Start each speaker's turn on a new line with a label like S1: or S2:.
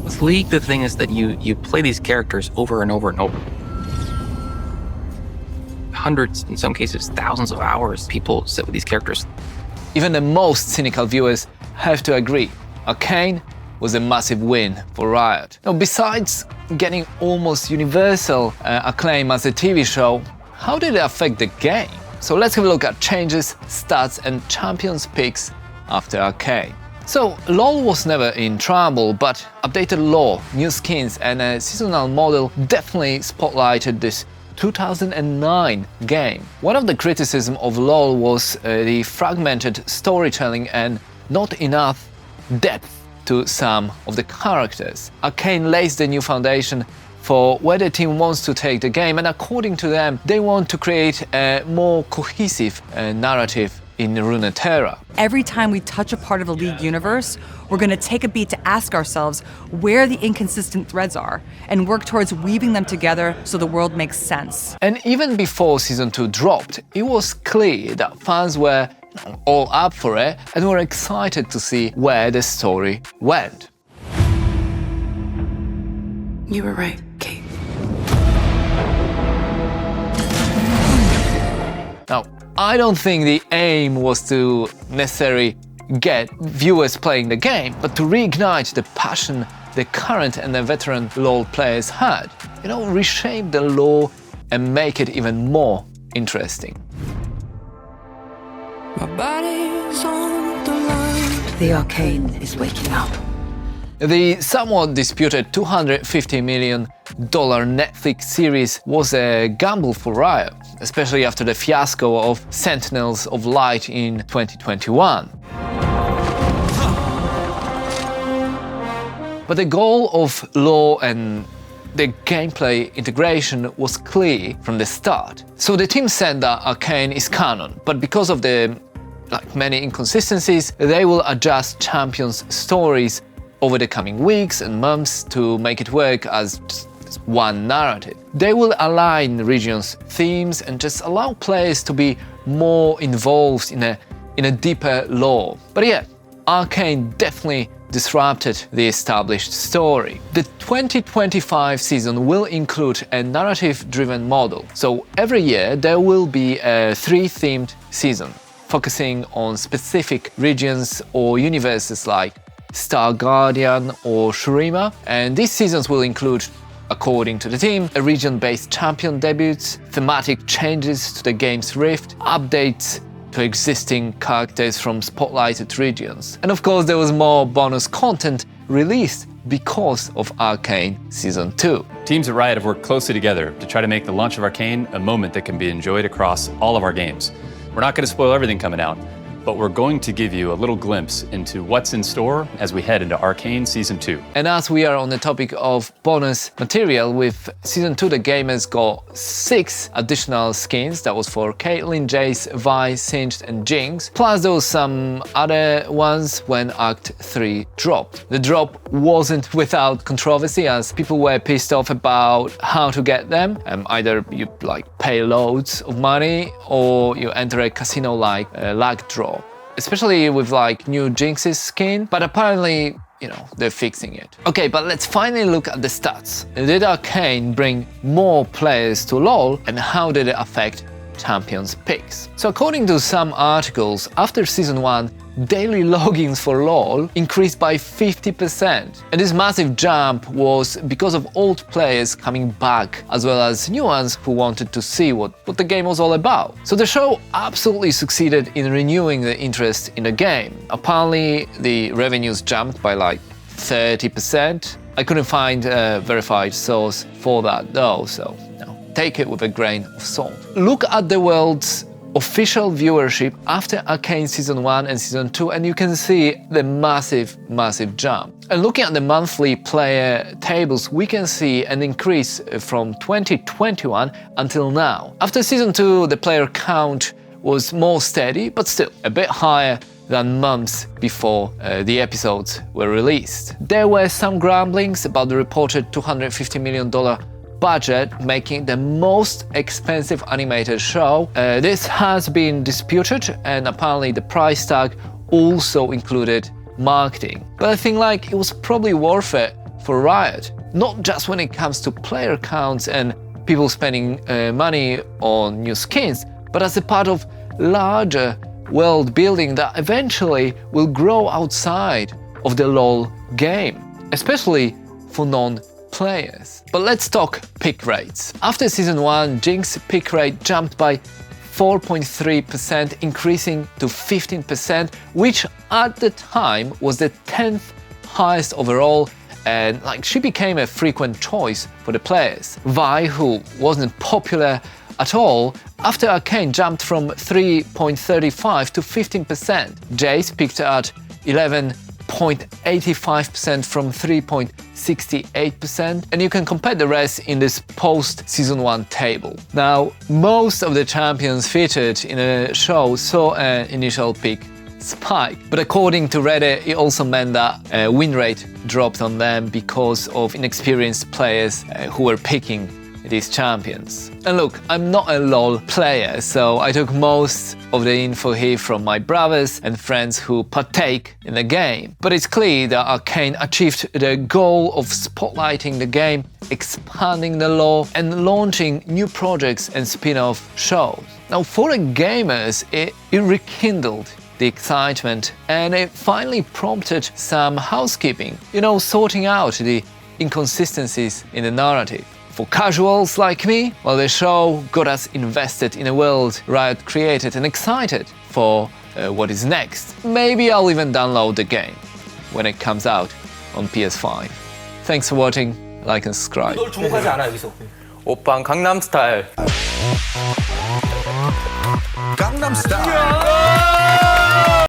S1: With League, the thing is that you play these characters over and over and over. Hundreds, in some cases, thousands of hours people sit with these characters.
S2: Even the most cynical viewers have to agree, Arcane was a massive win for Riot. Now, besides getting almost universal acclaim as a TV show, how did it affect the game? So let's have a look at changes, stats and champions picks after Arcane. So LoL was never in trouble, but updated lore, new skins and a seasonal model definitely spotlighted this 2009 game. One of the criticisms of LoL was the fragmented storytelling and not enough depth to some of the characters. Arcane lays the new foundation for where the team wants to take the game, and according to them, they want to create a more cohesive narrative in Runeterra.
S3: Every time we touch a part of the League universe, we're going to take a beat to ask ourselves where the inconsistent threads are and work towards weaving them together so the world makes sense.
S2: And even before Season 2 dropped, it was clear that fans were all up for it and were excited to see where the story went.
S4: You were right, Kate.
S2: Now, I don't think the aim was to necessarily get viewers playing the game, but to reignite the passion the current and the veteran LoL players had. You know, reshape the lore and make it even more interesting.
S4: My body's on the line.
S5: The Arcane is waking up.
S2: The somewhat disputed $250 million Netflix series was a gamble for Riot, especially after the fiasco of Sentinels of Light in 2021. But the goal of lore and the gameplay integration was clear from the start. So the team said that Arcane is canon, but because of the many inconsistencies, they will adjust champions' stories over the coming weeks and months to make it work as just one narrative. They will align regions' themes and just allow players to be more involved in a deeper lore. But yeah, Arcane definitely disrupted the established story. The 2025 season will include a narrative-driven model. So every year there will be a 3-themed season, focusing on specific regions or universes like Star Guardian or Shurima, and these seasons will include, according to the team, a region-based champion debuts, thematic changes to the game's rift, updates to existing characters from spotlighted regions. And of course there was more bonus content released because of Arcane Season 2.
S6: Teams at Riot have worked closely together to try to make the launch of Arcane a moment that can be enjoyed across all of our games. We're not going to spoil everything coming out, but we're going to give you a little glimpse into what's in store as we head into Arcane Season 2.
S2: And as we are on the topic of bonus material, with Season 2 the gamers got 6 additional skins. That was for Caitlyn, Jace, Vi, Singed and Jinx. Plus there was some other ones when Act 3 dropped. The drop wasn't without controversy, as people were pissed off about how to get them. Either you pay loads of money or you enter a casino-like lag draw. Especially with new Jinx's skin, but apparently, they're fixing it. Okay, but let's finally look at the stats. Did Arcane bring more players to LoL, and how did it affect champions picks? So according to some articles, after Season 1, daily logins for LoL increased by 50%. And this massive jump was because of old players coming back, as well as new ones who wanted to see what the game was all about. So the show absolutely succeeded in renewing the interest in the game. Apparently the revenues jumped by 30%. I couldn't find a verified source for that though, so take it with a grain of salt. Look at the world's official viewership after Arcane Season 1 and Season 2, and you can see the massive jump. And looking at the monthly player tables, we can see an increase from 2021 until now. After Season 2, the player count was more steady, but still a bit higher than months before the episodes were released. There were some grumblings about the reported $250 million budget, making it the most expensive animated show. This has been disputed, and apparently the price tag also included marketing. But I think it was probably worth it for Riot, not just when it comes to player counts and people spending money on new skins, but as a part of larger world building that eventually will grow outside of the LoL game, especially for non-players. But let's talk pick rates. After Season 1, Jinx's pick rate jumped by 4.3%, increasing to 15%, which at the time was the 10th highest overall, and she became a frequent choice for the players. Vi, who wasn't popular at all, after Arcane jumped from 3.35 to 15%. Jace peaked at 11.85% from 3.68%, and you can compare the rest in this post-Season 1 table. Now, most of the champions featured in a show saw an initial peak spike, but according to Reddit, it also meant that win rate dropped on them because of inexperienced players who were picking these champions. And look, I'm not a LoL player, so I took most of the info here from my brothers and friends who partake in the game. But it's clear that Arcane achieved the goal of spotlighting the game, expanding the lore, and launching new projects and spin-off shows. Now, for the gamers, it rekindled the excitement, and it finally prompted some housekeeping, sorting out the inconsistencies in the narrative. For casuals like me, well, the show got us invested in a world Riot created and excited for what is next. Maybe I'll even download the game when it comes out on PS5. Thanks for watching, like and subscribe.
S7: 널 주목하지 않아 여기서. 오빤 강남 스타일. 강남 스타일.